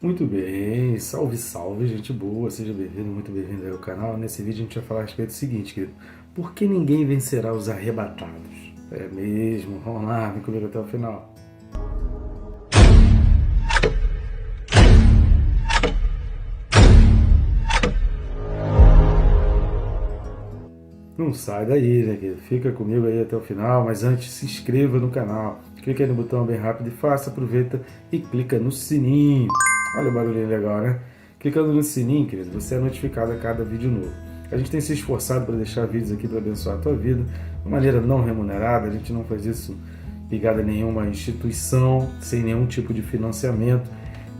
Muito bem, salve, salve, gente boa, seja bem-vindo, muito bem-vindo aí ao canal. Nesse vídeo a gente vai falar a respeito do seguinte, querido: por que ninguém vencerá os arrebatados? É mesmo, vamos lá, vem comigo até o final. Não sai daí, né, querido? Fica comigo aí até o final, mas antes se inscreva no canal, clica aí no botão bem rápido e faça, aproveita e clica no sininho. Olha o barulhinho legal, né? Clicando no sininho, querido, você é notificado a cada vídeo novo. A gente tem se esforçado para deixar vídeos aqui para abençoar a tua vida de maneira não remunerada, a gente não faz isso ligado a nenhuma instituição, sem nenhum tipo de financiamento.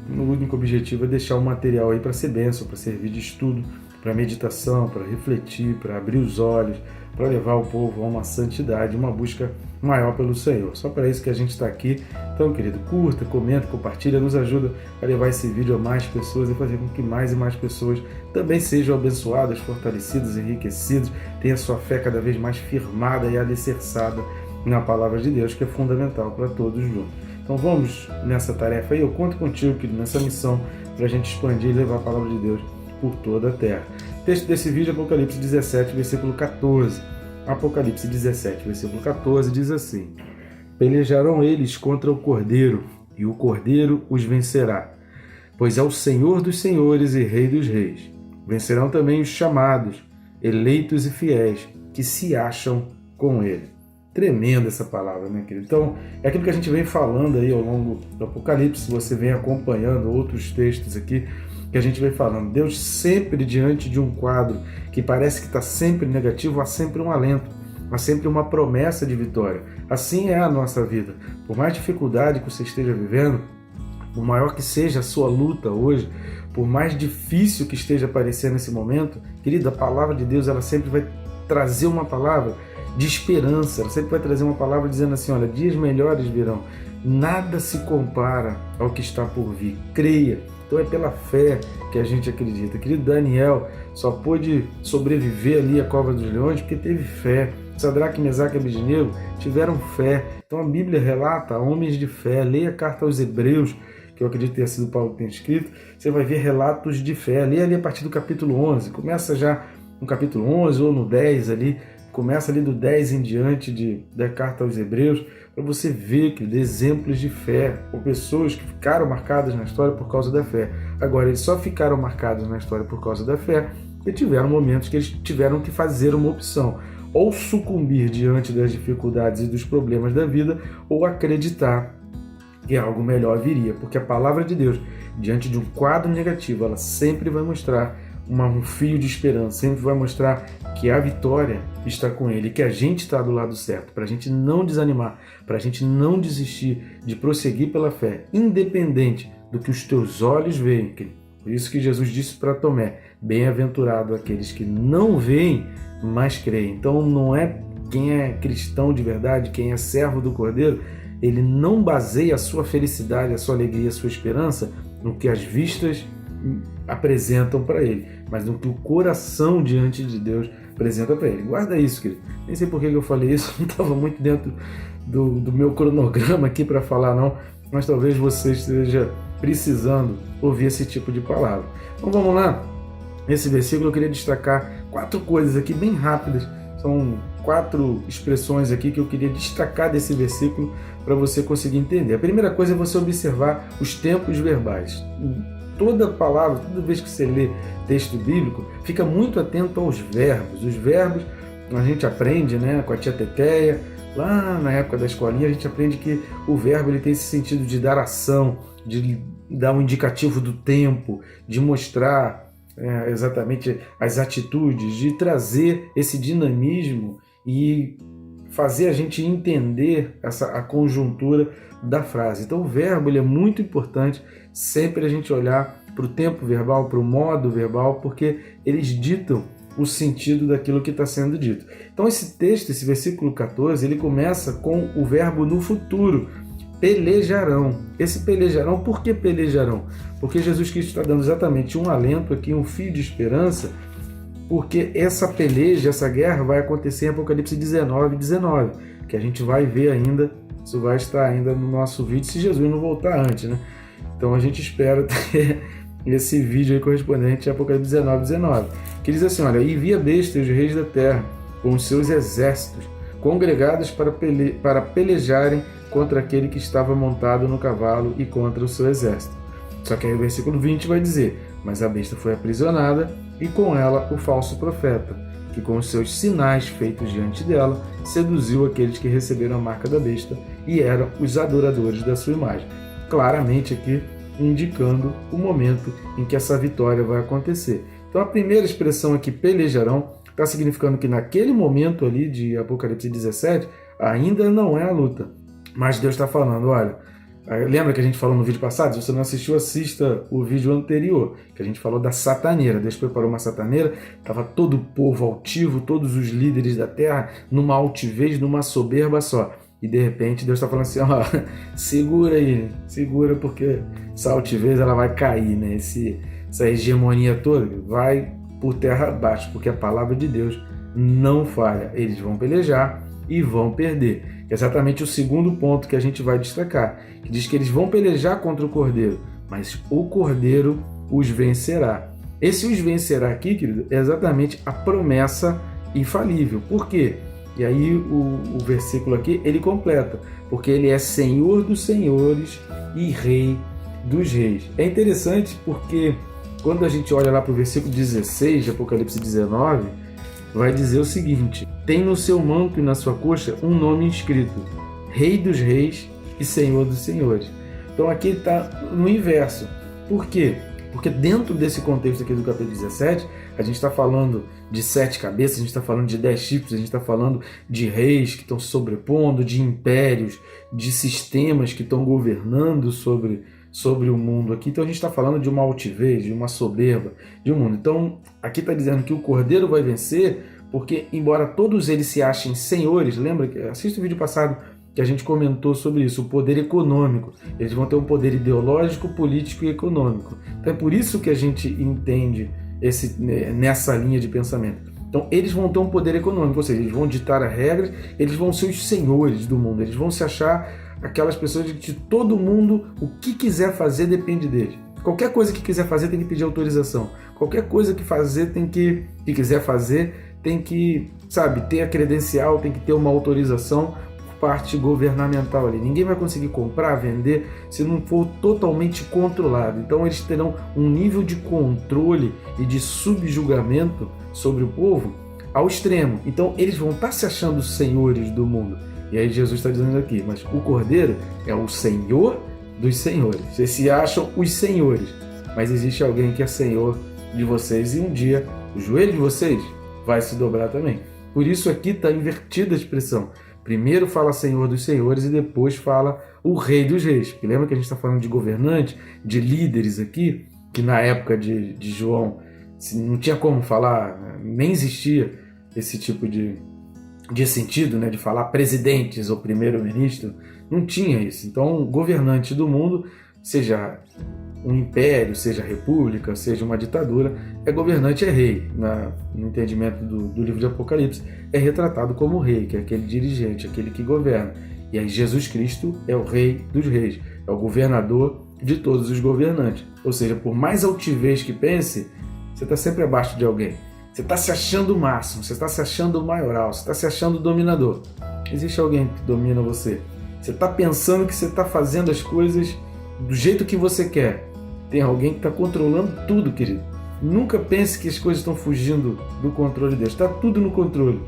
O único objetivo é deixar o material aí para ser bênção, para servir de estudo, para meditação, para refletir, para abrir os olhos, para levar o povo a uma santidade, uma busca maior pelo Senhor. Só para isso que a gente está aqui. Então, querido, curta, comenta, compartilha, nos ajuda a levar esse vídeo a mais pessoas e fazer com que mais e mais pessoas também sejam abençoadas, fortalecidas, enriquecidas, tenham a sua fé cada vez mais firmada e alicerçada na palavra de Deus, que é fundamental para todos juntos. Então vamos nessa tarefa aí, eu conto contigo, querido, nessa missão para a gente expandir e levar a palavra de Deus por toda a terra. O texto desse vídeo é Apocalipse 17, versículo 14. Apocalipse 17, versículo 14 diz assim: pelejarão eles contra o Cordeiro, e o Cordeiro os vencerá, pois é o Senhor dos senhores e Rei dos reis. Vencerão também os chamados, eleitos e fiéis, que se acham com ele. Tremenda essa palavra, né, querido? Então, é aquilo que a gente vem falando aí ao longo do Apocalipse, se você vem acompanhando outros textos aqui, que a gente vem falando. Deus sempre diante de um quadro que parece que está sempre negativo, há sempre um alento, há sempre uma promessa de vitória. Assim é a nossa vida. Por mais dificuldade que você esteja vivendo, por maior que seja a sua luta hoje, por mais difícil que esteja parecendo nesse momento, querida, a palavra de Deus ela sempre vai trazer uma palavra de esperança, ela sempre vai trazer uma palavra dizendo assim: olha, dias melhores virão, nada se compara ao que está por vir, creia. Então é pela fé que a gente acredita. Querido, Daniel só pôde sobreviver ali à cova dos leões porque teve fé. Sadraque, Mesaque e Abednego tiveram fé. Então a Bíblia relata homens de fé. Leia a carta aos Hebreus, que eu acredito ter sido Paulo que tenha escrito, você vai ver relatos de fé. Leia ali a partir do capítulo 11, começa já no capítulo 11 ou no 10 ali, começa ali do 10 em diante da carta aos Hebreus, para você ver que exemplos de fé, ou pessoas que ficaram marcadas na história por causa da fé. Agora, eles só ficaram marcados na história por causa da fé, porque tiveram momentos que eles tiveram que fazer uma opção, ou sucumbir diante das dificuldades e dos problemas da vida, ou acreditar que algo melhor viria, porque a palavra de Deus, diante de um quadro negativo, ela sempre vai mostrar um fio de esperança, sempre vai mostrar que a vitória está com ele, que a gente está do lado certo, para a gente não desanimar, para a gente não desistir de prosseguir pela fé, independente do que os teus olhos veem. Por isso que Jesus disse para Tomé: bem-aventurado aqueles que não veem, mas creem. Então não é quem é cristão de verdade, quem é servo do Cordeiro, ele não baseia a sua felicidade, a sua alegria, a sua esperança no que as vistas apresentam para ele, mas no que o coração diante de Deus apresenta para ele. Guarda isso, querido. Nem sei por que eu falei isso, não estava muito dentro do meu cronograma aqui para falar não, mas talvez você esteja precisando ouvir esse tipo de palavra. Então vamos lá. Nesse versículo eu queria destacar 4 coisas aqui bem rápidas. São 4 expressões aqui que eu queria destacar desse versículo para você conseguir entender. A primeira coisa é você observar os tempos verbais. Toda palavra, toda vez que você lê texto bíblico, fica muito atento aos verbos. Os verbos a gente aprende, né, com a tia Teteia, lá na época da escolinha, a gente aprende que o verbo ele tem esse sentido de dar ação, de dar um indicativo do tempo, de mostrar exatamente as atitudes, de trazer esse dinamismo e fazer a gente entender a conjuntura da frase. Então o verbo ele é muito importante, sempre a gente olhar para o tempo verbal, para o modo verbal, porque eles ditam o sentido daquilo que está sendo dito. Então esse texto, esse versículo 14, ele começa com o verbo no futuro, pelejarão. Esse pelejarão, por que pelejarão? Porque Jesus Cristo está dando exatamente um alento aqui, um fio de esperança, porque essa peleja, essa guerra vai acontecer em Apocalipse 19, que a gente vai ver ainda, isso vai estar ainda no nosso vídeo, se Jesus não voltar antes, né? Então a gente espera ter esse vídeo aí correspondente a Apocalipse 19:19, que diz assim, olha, e vi a besta e os reis da terra, com os seus exércitos, congregados para pelejarem contra aquele que estava montado no cavalo e contra o seu exército. Só que aí o versículo 20 vai dizer, mas a besta foi aprisionada e com ela o falso profeta, que com os seus sinais feitos diante dela, seduziu aqueles que receberam a marca da besta e eram os adoradores da sua imagem. Claramente aqui indicando o momento em que essa vitória vai acontecer. Então a primeira expressão aqui, pelejarão, está significando que naquele momento ali de Apocalipse 17, ainda não é a luta. Mas Deus está falando, olha, lembra que a gente falou no vídeo passado? Se você não assistiu, assista o vídeo anterior, que a gente falou da sataneira. Deus preparou uma sataneira, estava todo o povo altivo, todos os líderes da terra, numa altivez, numa soberba só. E de repente Deus está falando assim, ó, segura aí, segura porque essa altivez ela vai cair, né? Essa hegemonia toda vai por terra abaixo, porque a palavra de Deus não falha. Eles vão pelejar e vão perder. É exatamente o segundo ponto que a gente vai destacar, que diz que eles vão pelejar contra o Cordeiro, mas o Cordeiro os vencerá. Esse os vencerá aqui, querido, é exatamente a promessa infalível. Por quê? E aí o versículo aqui, ele completa, porque ele é Senhor dos senhores e Rei dos reis. É interessante porque quando a gente olha lá para o versículo 16 de Apocalipse 19, vai dizer o seguinte, tem no seu manto e na sua coxa um nome inscrito, Rei dos reis e Senhor dos senhores. Então aqui está no inverso. Por quê? Porque dentro desse contexto aqui do capítulo 17, a gente está falando de 7 cabeças, a gente está falando de 10 chifres, a gente está falando de reis que estão se sobrepondo, de impérios, de sistemas que estão governando sobre o mundo aqui. Então a gente está falando de uma altivez, de uma soberba, de um mundo. Então aqui está dizendo que o Cordeiro vai vencer, porque embora todos eles se achem senhores, lembra, assista o vídeo passado que a gente comentou sobre isso, o poder econômico. Eles vão ter um poder ideológico, político e econômico. Então é por isso que a gente entende nessa linha de pensamento. Então eles vão ter um poder econômico, ou seja, eles vão ditar as regras, eles vão ser os senhores do mundo, eles vão se achar aquelas pessoas de que todo mundo, o que quiser fazer depende deles. Qualquer coisa que quiser fazer tem que pedir autorização. Qualquer coisa que quiser fazer tem que, sabe, ter a credencial, tem que ter uma autorização por parte governamental ali. Ninguém vai conseguir comprar, vender, se não for totalmente controlado. Então eles terão um nível de controle e de subjugamento sobre o povo ao extremo. Então eles vão estar se achando senhores do mundo. E aí Jesus está dizendo aqui, mas o Cordeiro é o Senhor dos senhores. Vocês se acham os senhores, mas existe alguém que é Senhor de vocês e um dia o joelho de vocês vai se dobrar também. Por isso aqui está invertida a expressão. Primeiro fala Senhor dos senhores e depois fala o Rei dos reis. E lembra que a gente está falando de governante, de líderes aqui, que na época de João não tinha como falar, nem existia esse tipo de sentido, né, de falar presidentes ou primeiro-ministro, não tinha isso. Então, governante do mundo, seja um império, seja república, seja uma ditadura, governante é rei. No entendimento do livro de Apocalipse, é retratado como rei, que é aquele dirigente, aquele que governa. E aí Jesus Cristo é o Rei dos reis, é o governador de todos os governantes. Ou seja, por mais altivez que pense, você está sempre abaixo de alguém. Você está se achando o máximo, você está se achando o maioral, você está se achando o dominador. Existe alguém que domina você. Você está pensando que você está fazendo as coisas do jeito que você quer. Tem alguém que está controlando tudo, querido. Nunca pense que as coisas estão fugindo do controle de Deus. Está tudo no controle.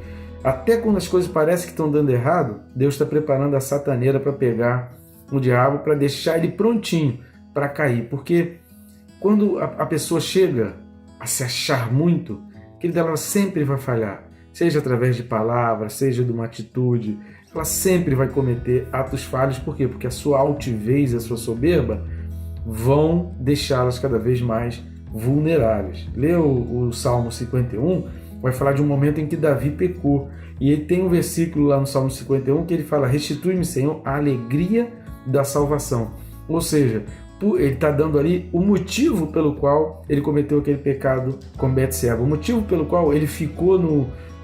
Até quando as coisas parecem que estão dando errado, Deus está preparando a sataneira para pegar o diabo, para deixar ele prontinho para cair. Porque quando a pessoa chega a se achar muito, querida, ela sempre vai falhar. Seja através de palavras, seja de uma atitude, ela sempre vai cometer atos falhos. Por quê? Porque a sua altivez, a sua soberba vão deixá-las cada vez mais vulneráveis. Lê o Salmo 51, vai falar de um momento em que Davi pecou. E ele tem um versículo lá no Salmo 51 que ele fala: restitui-me, Senhor, a alegria da salvação. Ou seja, ele está dando ali o motivo pelo qual ele cometeu aquele pecado com Betseba, o motivo pelo qual ele ficou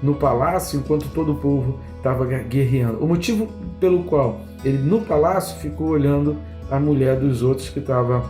no palácio enquanto todo o povo estava guerreando, o motivo pelo qual ele no palácio ficou olhando a mulher dos outros que estava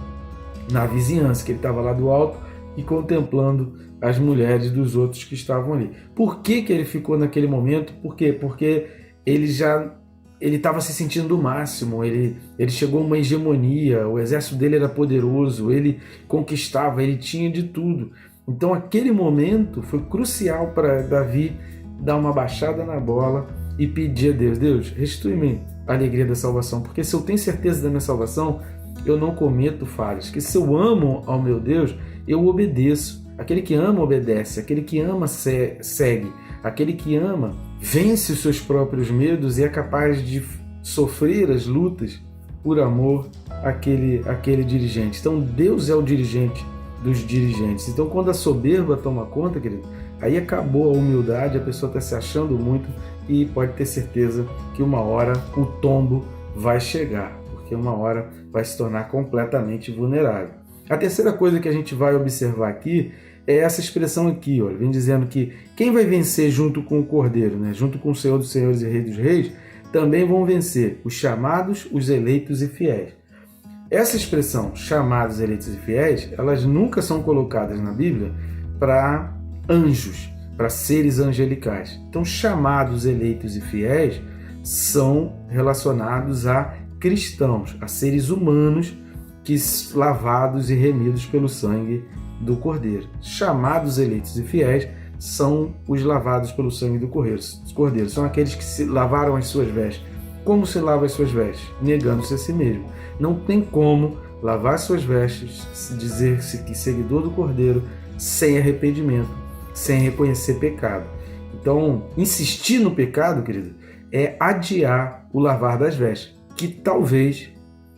na vizinhança, que ele estava lá do alto e contemplando as mulheres dos outros que estavam ali. Por que ele ficou naquele momento? Por quê? Porque ele estava se sentindo o máximo, ele chegou a uma hegemonia, o exército dele era poderoso, ele conquistava, ele tinha de tudo. Então aquele momento foi crucial para Davi dar uma baixada na bola e pedir a Deus: Deus, restitui-me a alegria da salvação, porque se eu tenho certeza da minha salvação, eu não cometo falhas, que se eu amo ao meu Deus, eu obedeço. Aquele que ama obedece, aquele que ama segue, aquele que ama vence os seus próprios medos e é capaz de sofrer as lutas por amor àquele dirigente. Então Deus é o dirigente dos dirigentes. Então quando a soberba toma conta, querido, aí acabou a humildade, a pessoa está se achando muito e pode ter certeza que uma hora o tombo vai chegar, porque uma hora vai se tornar completamente vulnerável. A terceira coisa que a gente vai observar aqui é essa expressão aqui, olha, vem dizendo que quem vai vencer junto com o Cordeiro, né, junto com o Senhor dos Senhores e Rei dos Reis, também vão vencer os chamados, os eleitos e fiéis. Essa expressão, chamados, eleitos e fiéis, elas nunca são colocadas na Bíblia para anjos, para seres angelicais. Então, chamados, eleitos e fiéis são relacionados a cristãos, a seres humanos que lavados e remidos pelo sangue do Cordeiro. Chamados, eleitos e fiéis são os lavados pelo sangue do Cordeiro. São aqueles que se lavaram as suas vestes. Como se lava as suas vestes? Negando-se a si mesmo. Não tem como lavar as suas vestes, dizer-se que seguidor do Cordeiro, sem arrependimento, sem reconhecer pecado. Então, insistir no pecado, querido, é adiar o lavar das vestes, que talvez,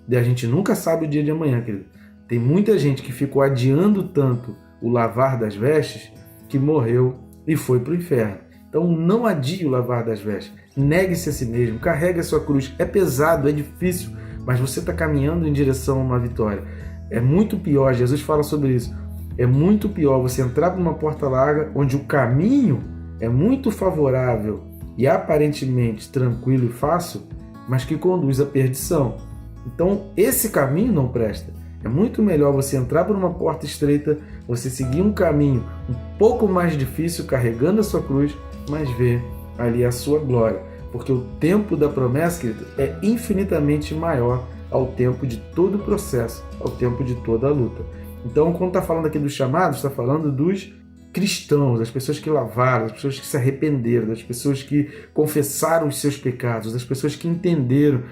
a gente nunca sabe o dia de amanhã, querido. Tem muita gente que ficou adiando tanto o lavar das vestes que morreu e foi para o inferno. Então não adie o lavar das vestes, negue-se a si mesmo, carregue a sua cruz. É pesado, é difícil, mas você está caminhando em direção a uma vitória. É muito pior, Jesus fala sobre isso, é muito pior você entrar por uma porta larga onde o caminho é muito favorável e aparentemente tranquilo e fácil, mas que conduz à perdição. Então esse caminho não presta. É muito melhor você entrar por uma porta estreita, você seguir um caminho um pouco mais difícil, carregando a sua cruz, mas ver ali a sua glória. Porque o tempo da promessa, querido, é infinitamente maior ao tempo de todo o processo, ao tempo de toda a luta. Então, quando está falando aqui dos chamados, está falando dos cristãos, das pessoas que lavaram, das pessoas que se arrependeram, das pessoas que confessaram os seus pecados, das pessoas que entenderam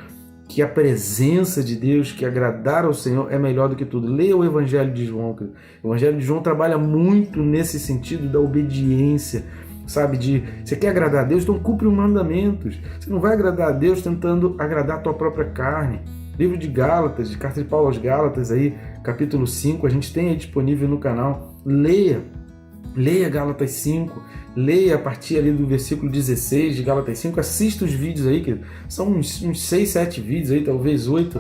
que a presença de Deus, que agradar ao Senhor é melhor do que tudo. Leia o Evangelho de João. O Evangelho de João trabalha muito nesse sentido da obediência, sabe? Você quer agradar a Deus, então cumpre os mandamentos. Você não vai agradar a Deus tentando agradar a tua própria carne. Livro de Gálatas, de Carta de Paulo aos Gálatas, aí, capítulo 5, a gente tem aí disponível no canal. Leia Gálatas 5, leia a partir ali do versículo 16 de Gálatas 5, assista os vídeos aí, que são uns 6, 7 vídeos aí, talvez 8,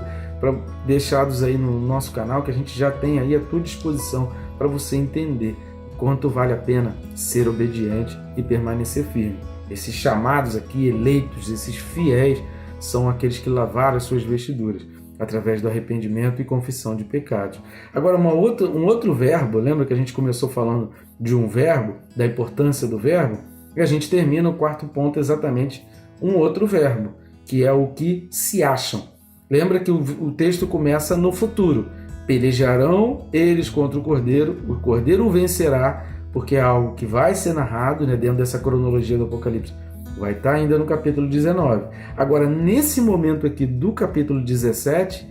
deixados aí no nosso canal, que a gente já tem aí à tua disposição para você entender quanto vale a pena ser obediente e permanecer firme. Esses chamados aqui, eleitos, esses fiéis, são aqueles que lavaram as suas vestiduras, através do arrependimento e confissão de pecados. Agora, um outro verbo, lembra que a gente começou falando de um verbo, da importância do verbo, e a gente termina o quarto ponto exatamente um outro verbo, que é o que se acham. Lembra que o texto começa no futuro. Pelejarão eles contra o Cordeiro o vencerá, porque é algo que vai ser narrado, né, dentro dessa cronologia do Apocalipse. Vai estar ainda no capítulo 19. Agora, nesse momento aqui do capítulo 17,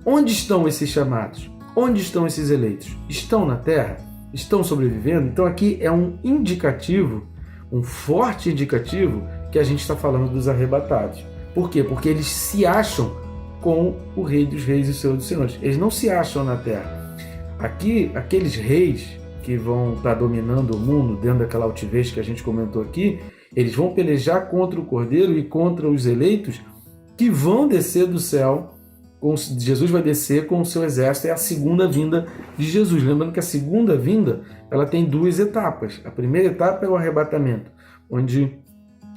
onde estão esses chamados? Onde estão esses eleitos? Estão na terra? Estão sobrevivendo? Então aqui é um indicativo, um forte indicativo, que a gente está falando dos arrebatados. Por quê? Porque eles se acham com o Rei dos Reis e o Senhor dos Senhores. Eles não se acham na terra. Aqui, aqueles reis que vão estar dominando o mundo, dentro daquela altivez que a gente comentou aqui, eles vão pelejar contra o Cordeiro e contra os eleitos que vão descer do céu. Jesus vai descer com o seu exército. É a segunda vinda de Jesus. Lembrando que a segunda vinda, ela tem duas etapas. A primeira etapa é o arrebatamento, onde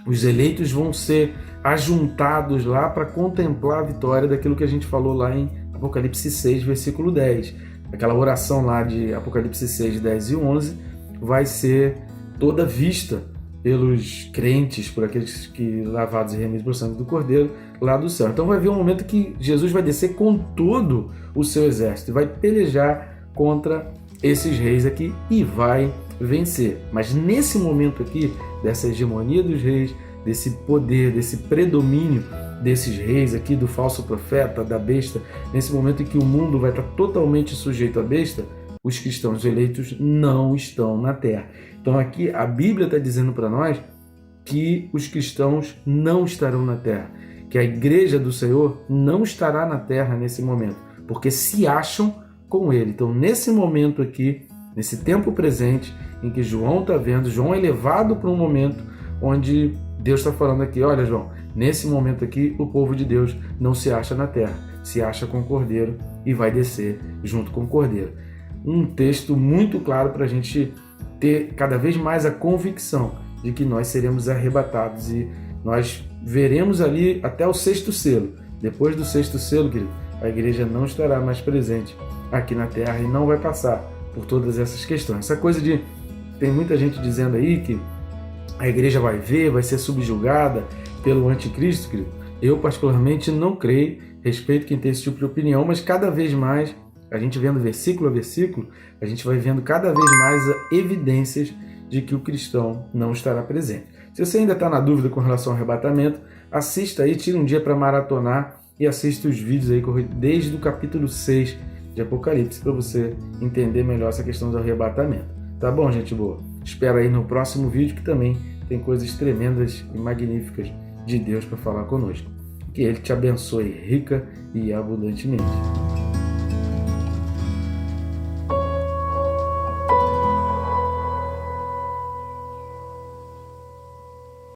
os eleitos vão ser ajuntados lá para contemplar a vitória daquilo que a gente falou lá em Apocalipse 6, versículo 10. aquela oração lá de Apocalipse 6, 10 e 11 vai ser toda vista pelos crentes, por aqueles que lavados e remidos pelo sangue do Cordeiro, lá do céu. Então vai haver um momento que Jesus vai descer com todo o seu exército e vai pelejar contra esses reis aqui e vai vencer. Mas nesse momento aqui, dessa hegemonia dos reis, desse poder, desse predomínio desses reis aqui, do falso profeta, da besta, nesse momento em que o mundo vai estar totalmente sujeito à besta, os cristãos eleitos não estão na terra. Então aqui a Bíblia está dizendo para nós que os cristãos não estarão na terra, que a igreja do Senhor não estará na terra nesse momento, porque se acham com ele. Então nesse momento aqui, nesse tempo presente em que João está vendo, João é levado para um momento onde Deus está falando aqui, olha João, nesse momento aqui o povo de Deus não se acha na terra, se acha com o Cordeiro e vai descer junto com o Cordeiro. Um texto muito claro para a gente ter cada vez mais a convicção de que nós seremos arrebatados e nós veremos ali até o 6º selo. Depois do 6º selo, querido, a igreja não estará mais presente aqui na terra e não vai passar por todas essas questões. Essa coisa de... tem muita gente dizendo aí que a igreja vai ver, vai ser subjugada pelo anticristo, querido. Eu particularmente não creio, respeito quem tem esse tipo de opinião, mas cada vez mais, a gente vendo versículo a versículo, a gente vai vendo cada vez mais evidências de que o cristão não estará presente. Se você ainda está na dúvida com relação ao arrebatamento, assista aí, tira um dia para maratonar e assista os vídeos aí desde o capítulo 6 de Apocalipse para você entender melhor essa questão do arrebatamento. Tá bom, gente boa? Espero aí no próximo vídeo que também tem coisas tremendas e magníficas de Deus para falar conosco. Que Ele te abençoe rica e abundantemente.